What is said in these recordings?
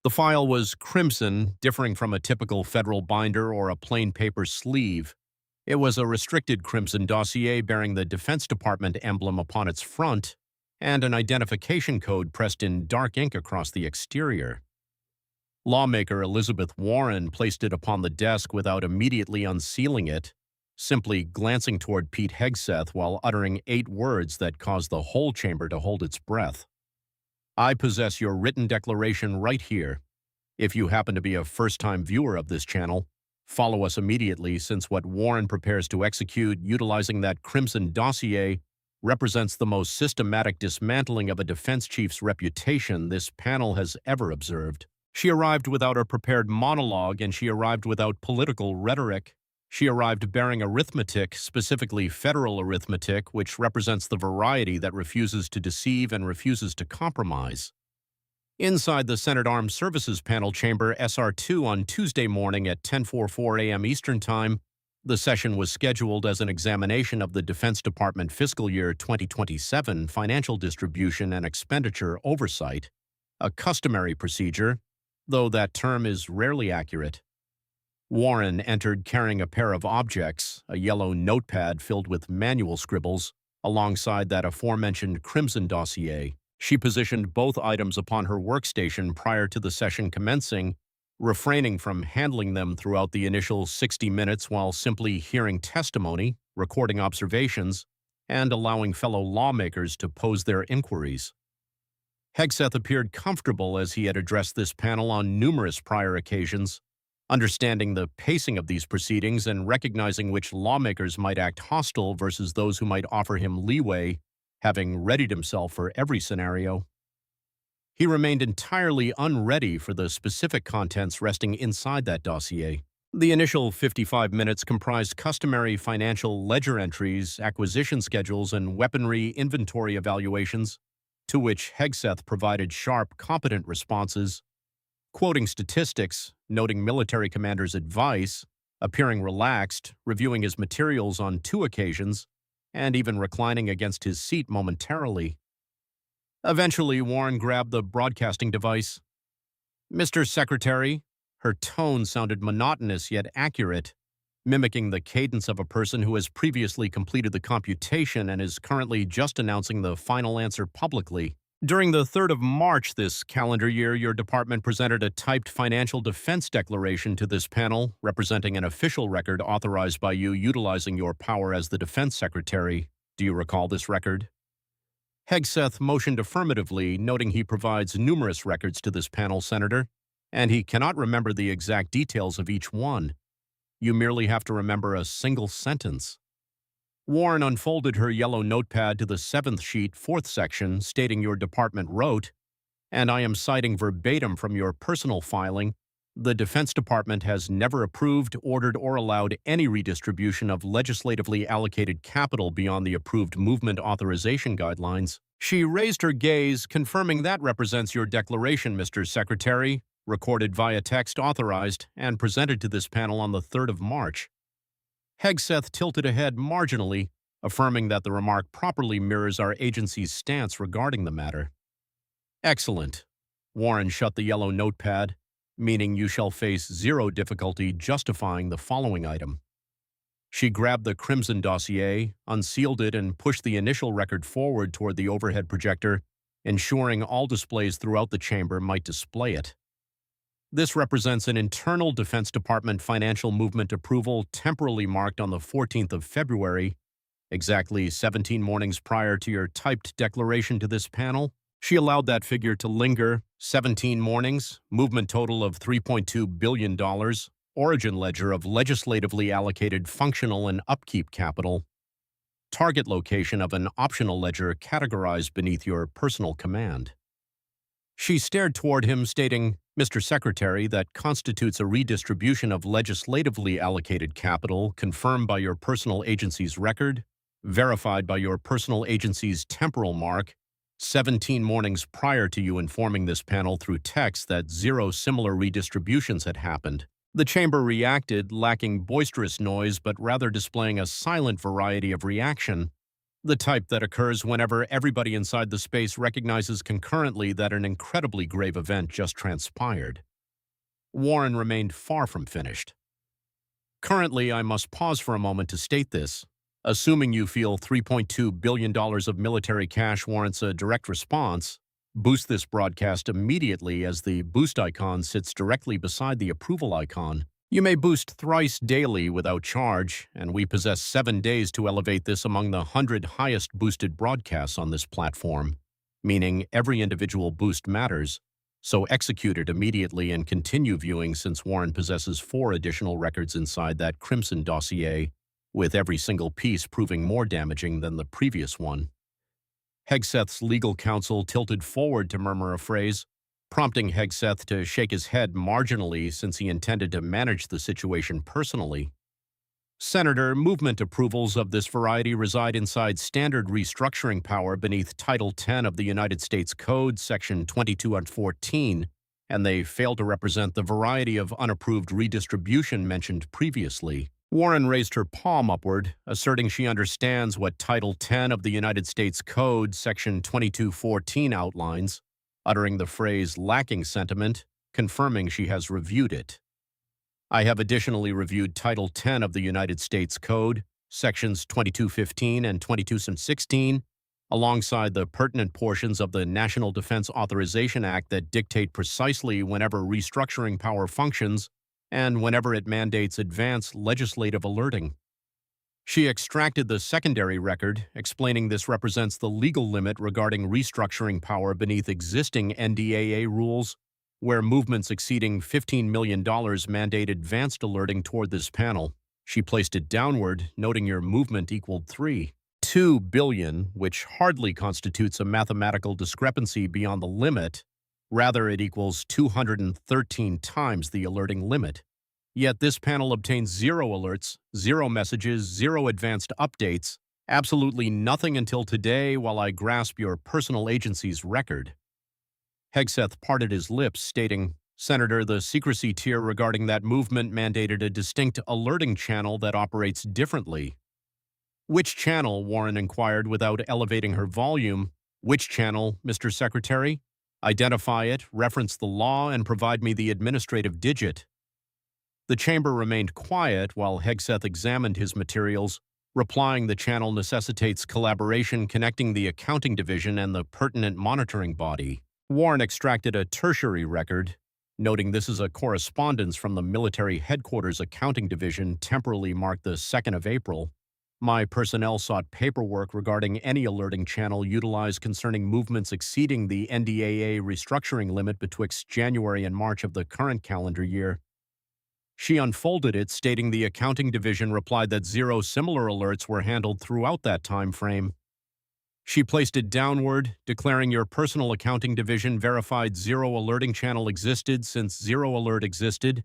The file was crimson, differing from a typical federal binder or a plain paper sleeve. It was a restricted crimson dossier bearing the Defense Department emblem upon its front and an identification code pressed in dark ink across the exterior. Lawmaker Elizabeth Warren placed it upon the desk without immediately unsealing it, simply glancing toward Pete Hegseth while uttering 8 words that caused the whole chamber to hold its breath. "I possess your written declaration right here. If you happen to be a first-time viewer of this channel, follow us immediately, since what Warren prepares to execute utilizing that crimson dossier represents the most systematic dismantling of a defense chief's reputation this panel has ever observed." She arrived without a prepared monologue, and she arrived without political rhetoric. She arrived bearing arithmetic, specifically federal arithmetic, which represents the variety that refuses to deceive and refuses to compromise. Inside the Senate Armed Services Panel Chamber SR2 on Tuesday morning at 10:44 a.m. Eastern Time, the session was scheduled as an examination of the Defense Department fiscal year 2027 financial distribution and expenditure oversight, a customary procedure, though that term is rarely accurate. Warren entered carrying a pair of objects, a yellow notepad filled with manual scribbles, alongside that aforementioned crimson dossier. She positioned both items upon her workstation prior to the session commencing, refraining from handling them throughout the initial 60 minutes while simply hearing testimony, recording observations, and allowing fellow lawmakers to pose their inquiries. Hegseth appeared comfortable as he had addressed this panel on numerous prior occasions, understanding the pacing of these proceedings and recognizing which lawmakers might act hostile versus those who might offer him leeway, having readied himself for every scenario. He remained entirely unready for the specific contents resting inside that dossier. The initial 55 minutes comprised customary financial ledger entries, acquisition schedules, and weaponry inventory evaluations, to which Hegseth provided sharp, competent responses, quoting statistics, noting military commanders' advice, appearing relaxed, reviewing his materials on 2 occasions, and even reclining against his seat momentarily. Eventually, Warren grabbed the broadcasting device. "Mr. Secretary," her tone sounded monotonous yet accurate, mimicking the cadence of a person who has previously completed the computation and is currently just announcing the final answer publicly. "During the 3rd of March this calendar year, your department presented a typed financial defense declaration to this panel, representing an official record authorized by you utilizing your power as the defense secretary. Do you recall this record?" Hegseth motioned affirmatively, noting he provides numerous records to this panel, Senator, and he cannot remember the exact details of each one. You merely have to remember a single sentence. Warren unfolded her yellow notepad to the 7th sheet, 4th section, stating your department wrote, and I am citing verbatim from your personal filing, "The Defense Department has never approved, ordered, or allowed any redistribution of legislatively allocated capital beyond the approved movement authorization guidelines." She raised her gaze, confirming that represents your declaration, Mr. Secretary, recorded via text authorized, and presented to this panel on the 3rd of March. Hegseth tilted ahead marginally, affirming that the remark properly mirrors our agency's stance regarding the matter. "Excellent." Warren shut the yellow notepad, meaning you shall face zero difficulty justifying the following item. She grabbed the crimson dossier, unsealed it, and pushed the initial record forward toward the overhead projector, ensuring all displays throughout the chamber might display it. This represents an internal Defense Department financial movement approval temporally marked on the 14th of February, exactly 17 mornings prior to your typed declaration to this panel. She allowed that figure to linger, 17 mornings, movement total of $3.2 billion, origin ledger of legislatively allocated functional and upkeep capital, target location of an optional ledger categorized beneath your personal command. She stared toward him, stating, "Mr. Secretary, that constitutes a redistribution of legislatively allocated capital confirmed by your personal agency's record, verified by your personal agency's temporal mark, 17 mornings prior to you informing this panel through text that 0 similar redistributions had happened." The chamber reacted, lacking boisterous noise but rather displaying a silent variety of reaction, The type that occurs whenever everybody inside the space recognizes concurrently that an incredibly grave event just transpired. Warren remained far from finished. Currently, I must pause for a moment to state this. Assuming you feel $3.2 billion of military cash warrants a direct response, boost this broadcast immediately as the boost icon sits directly beside the approval icon. You may boost thrice daily without charge, and we possess 7 days to elevate this among the 100 highest boosted broadcasts on this platform, meaning every individual boost matters. So execute it immediately and continue viewing since Warren possesses 4 additional records inside that Crimson dossier, with every single piece proving more damaging than the previous one. Hegseth's legal counsel tilted forward to murmur a phrase, prompting Hegseth to shake his head marginally since he intended to manage the situation personally. Senator, movement approvals of this variety reside inside standard restructuring power beneath Title 10 of the United States Code, Section 2214, and they fail to represent the variety of unapproved redistribution mentioned previously. Warren raised her palm upward, asserting she understands what Title 10 of the United States Code, Section 2214 outlines, uttering the phrase lacking sentiment, confirming she has reviewed it. I have additionally reviewed Title 10 of the United States Code, Sections 2215 and 2216, alongside the pertinent portions of the National Defense Authorization Act that dictate precisely whenever restructuring power functions and whenever it mandates advance legislative alerting. She extracted the secondary record, explaining this represents the legal limit regarding restructuring power beneath existing NDAA rules, where movements exceeding $15 million mandate advanced alerting toward this panel. She placed it downward, noting your movement equaled $3.2 billion, which hardly constitutes a mathematical discrepancy beyond the limit. Rather, it equals 213 times the alerting limit. Yet this panel obtains 0 alerts, 0 messages, 0 advanced updates, absolutely nothing until today while I grasp your personal agency's record. Hegseth parted his lips, stating, Senator, the secrecy tier regarding that movement mandated a distinct alerting channel that operates differently. Which channel? Warren inquired without elevating her volume. Which channel, Mr. Secretary? Identify it, reference the law, and provide me the administrative digit. The chamber remained quiet while Hegseth examined his materials, replying the channel necessitates collaboration connecting the accounting division and the pertinent monitoring body. Warren extracted a tertiary record, noting this is a correspondence from the military headquarters accounting division temporally marked the 2nd of April. My personnel sought paperwork regarding any alerting channel utilized concerning movements exceeding the NDAA restructuring limit betwixt January and March of the current calendar year. She unfolded it, stating the accounting division replied that 0 similar alerts were handled throughout that time frame. She placed it downward, declaring your personal accounting division verified 0 alerting channel existed since 0 alert existed,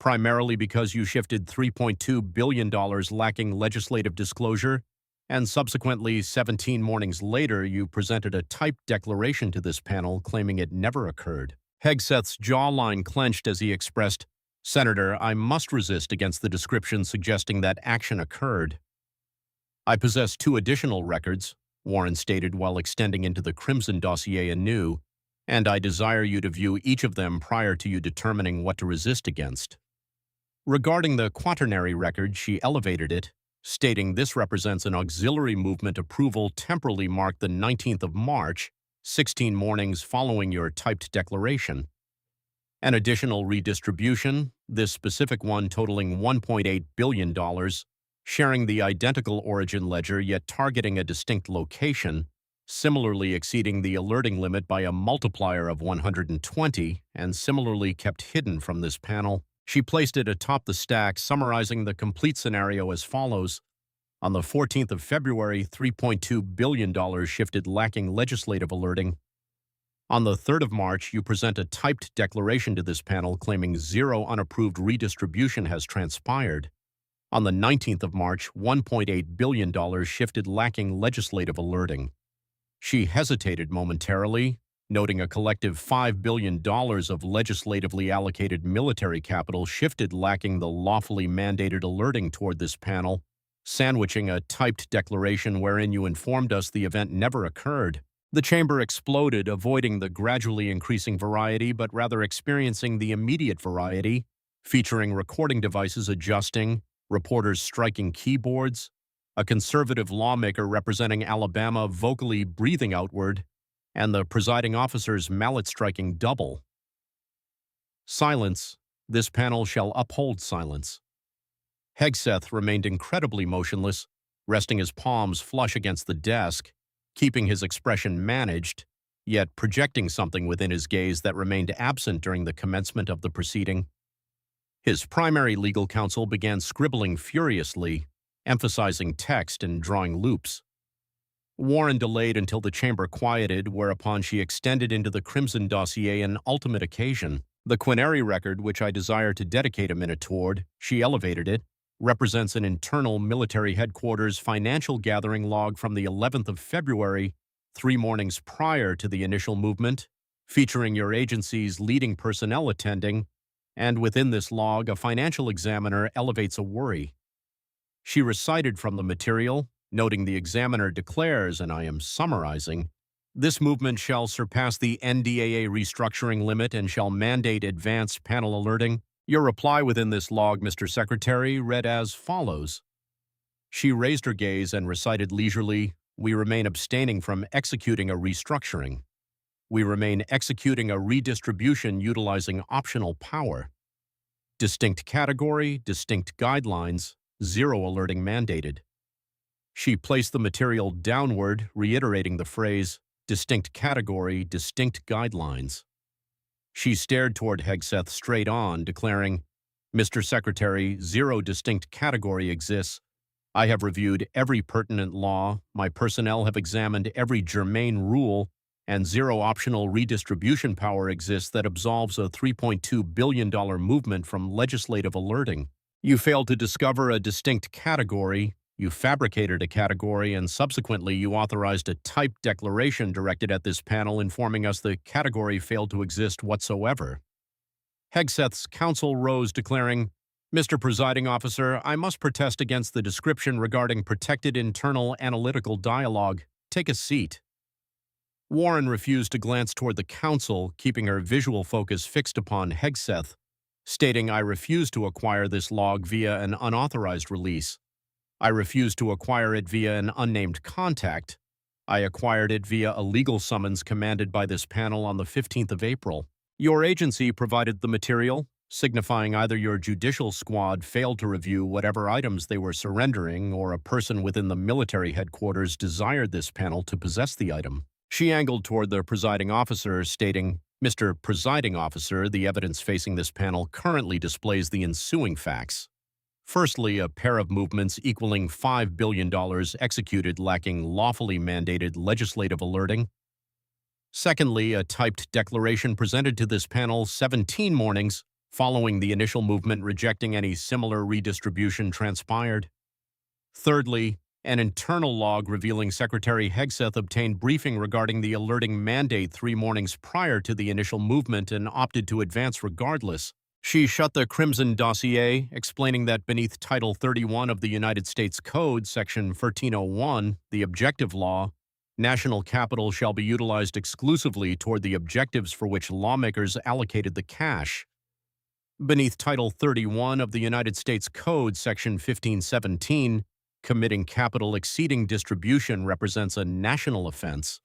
primarily because you shifted $3.2 billion lacking legislative disclosure, and subsequently 17 mornings later you presented a typed declaration to this panel claiming it never occurred. Hegseth's jawline clenched as he expressed, Senator, I must resist against the description suggesting that action occurred. I possess 2 additional records, Warren stated while extending into the Crimson dossier anew, and I desire you to view each of them prior to you determining what to resist against. Regarding the quaternary record, she elevated it, stating this represents an auxiliary movement approval temporally marked the 19th of March, 16 mornings following your typed declaration. An additional redistribution, this specific one totaling $1.8 billion, sharing the identical origin ledger yet targeting a distinct location, similarly exceeding the alerting limit by a multiplier of 120, and similarly kept hidden from this panel. She placed it atop the stack, summarizing the complete scenario as follows. On the 14th of February, $3.2 billion shifted lacking legislative alerting. On the 3rd of March, you present a typed declaration to this panel claiming 0 unapproved redistribution has transpired. On the 19th of March, $1.8 billion shifted lacking legislative alerting. She hesitated momentarily, noting a collective $5 billion of legislatively allocated military capital shifted lacking the lawfully mandated alerting toward this panel, sandwiching a typed declaration wherein you informed us the event never occurred. The chamber exploded, avoiding the gradually increasing variety but rather experiencing the immediate variety, featuring recording devices adjusting, reporters striking keyboards, a conservative lawmaker representing Alabama vocally breathing outward, and the presiding officer's mallet striking double. Silence. This panel shall uphold silence. Hegseth remained incredibly motionless, resting his palms flush against the desk, keeping his expression managed, yet projecting something within his gaze that remained absent during the commencement of the proceeding. His primary legal counsel began scribbling furiously, emphasizing text and drawing loops. Warren delayed until the chamber quieted, whereupon she extended into the Crimson dossier an ultimate occasion. The Quinary record, which I desire to dedicate a minute toward, she elevated it, represents an internal military headquarters financial gathering log from the 11th of February, 3 mornings prior to the initial movement, featuring your agency's leading personnel attending, and within this log, a financial examiner elevates a worry. She recited from the material, noting the examiner declares, and I am summarizing, this movement shall surpass the NDAA restructuring limit and shall mandate advanced panel alerting. Your reply within this log, Mr. Secretary, read as follows. She raised her gaze and recited leisurely, we remain abstaining from executing a restructuring. We remain executing a redistribution utilizing optional power. Distinct category, distinct guidelines, zero alerting mandated. She placed the material downward, reiterating the phrase, distinct category, distinct guidelines. She stared toward Hegseth straight on, declaring, Mr. Secretary, zero distinct category exists. I have reviewed every pertinent law, my personnel have examined every germane rule, and zero optional redistribution power exists that absolves a $3.2 billion movement from legislative alerting. You failed to discover a distinct category, you fabricated a category, and subsequently you authorized a typed declaration directed at this panel informing us the category failed to exist whatsoever. Hegseth's counsel rose, declaring, Mr. Presiding Officer, I must protest against the description regarding protected internal analytical dialogue. Take a seat. Warren refused to glance toward the counsel, keeping her visual focus fixed upon Hegseth, stating, I refuse to acquire this log via an unauthorized release. I refuse to acquire it via an unnamed contact. I acquired it via a legal summons commanded by this panel on the 15th of April. Your agency provided the material, signifying either your judicial squad failed to review whatever items they were surrendering or a person within the military headquarters desired this panel to possess the item. She angled toward the presiding officer, stating, Mr. Presiding Officer, the evidence facing this panel currently displays the ensuing facts. Firstly, a pair of movements equaling $5 billion executed lacking lawfully mandated legislative alerting. Secondly, a typed declaration presented to this panel 17 mornings following the initial movement rejecting any similar redistribution transpired. Thirdly, an internal log revealing Secretary Hegseth obtained briefing regarding the alerting mandate 3 mornings prior to the initial movement and opted to advance regardless. She shut the Crimson dossier, explaining that beneath Title 31 of the United States Code, Section 1301, the Objective Law, national capital shall be utilized exclusively toward the objectives for which lawmakers allocated the cash. Beneath Title 31 of the United States Code, Section 1517, committing capital exceeding distribution represents a national offense.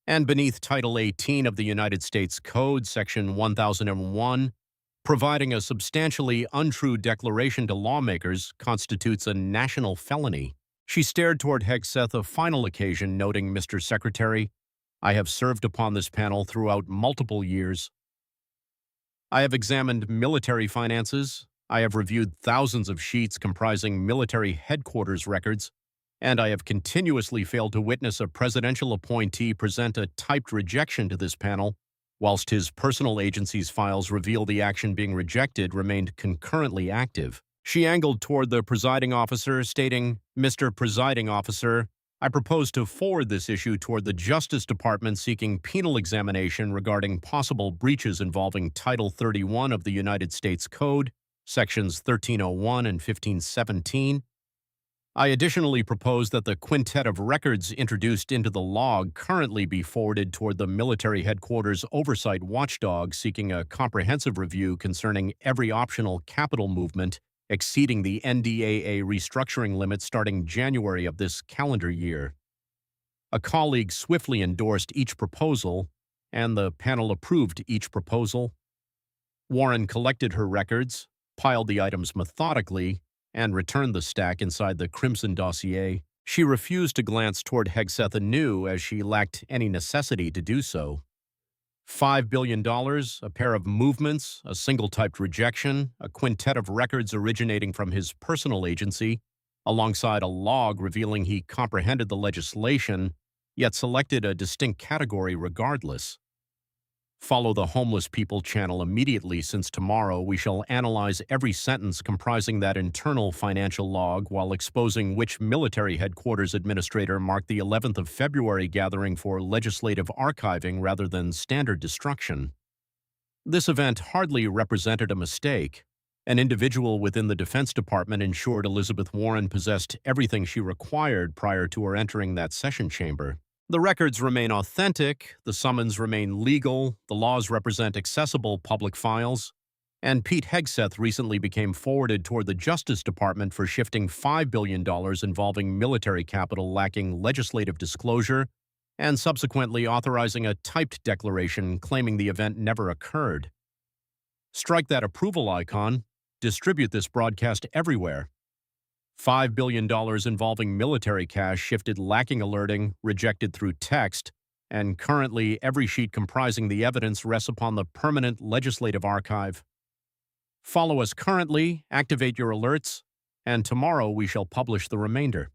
And beneath Title 18 of the United States Code, Section 1001, providing a substantially untrue declaration to lawmakers constitutes a national felony. She stared toward Hegseth a final occasion, noting, Mr. Secretary, I have served upon this panel throughout multiple years. I have examined military finances, I have reviewed thousands of sheets comprising military headquarters records, and I have continuously failed to witness a presidential appointee present a typed rejection to this panel, whilst his personal agency's files reveal the action being rejected remained concurrently active. She angled toward the presiding officer, stating, Mr. Presiding Officer, I propose to forward this issue toward the Justice Department seeking penal examination regarding possible breaches involving Title 31 of the United States Code, Sections 1301 and 1517, I additionally propose that the quintet of records introduced into the log currently be forwarded toward the military headquarters oversight watchdog seeking a comprehensive review concerning every optional capital movement exceeding the NDAA restructuring limit starting January of this calendar year. A colleague swiftly endorsed each proposal, and the panel approved each proposal. Warren collected her records, piled the items methodically, and returned the stack inside the crimson dossier. She refused to glance toward Hegseth anew as she lacked any necessity to do so. $5 billion, a pair of movements, a single-typed rejection, a quintet of records originating from his personal agency, alongside a log revealing he comprehended the legislation, yet selected a distinct category regardless. Follow the Homeless People channel immediately, since tomorrow we shall analyze every sentence comprising that internal financial log while exposing which military headquarters administrator marked the 11th of February gathering for legislative archiving rather than standard destruction. This event hardly represented a mistake. An individual within the Defense Department ensured Elizabeth Warren possessed everything she required prior to her entering that session chamber. The records remain authentic, the summons remain legal, the laws represent accessible public files, and Pete Hegseth recently became forwarded toward the Justice Department for shifting $5 billion involving military capital lacking legislative disclosure, and subsequently authorizing a typed declaration claiming the event never occurred. Strike that approval icon, distribute this broadcast everywhere. $5 billion involving military cash shifted lacking alerting, rejected through text, and currently every sheet comprising the evidence rests upon the permanent legislative archive. Follow us currently, activate your alerts, and tomorrow we shall publish the remainder.